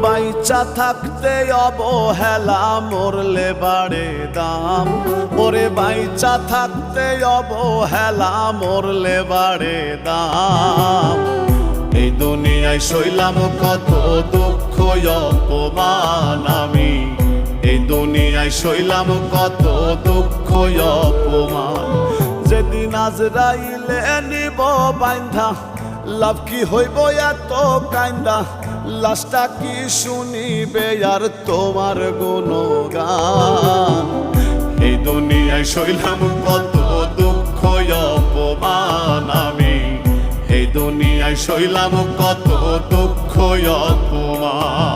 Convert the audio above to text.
বাইচা থাকতে অবহেলা মরলে বাড়ে দাম ওরে বাইচা থাকতে অবহেলা মরলে বাড়ে দাম এই দুনিয়ায় সইলাম কত দুঃখ অপমান আমি এই দুনিয়ায় সইলাম কত দুঃখ অপমান যেদিন আজরাইলে নিব বাইন্ধা লাভ কি হইব এত কাইন্দা লাশটা কি শুনিবে আর তোমার গুণগান এই দুনিয়ায় সইলাম কত দুঃখ অপমান আমি এই দুনিয়ায় সইলাম কত দুঃখ অপমান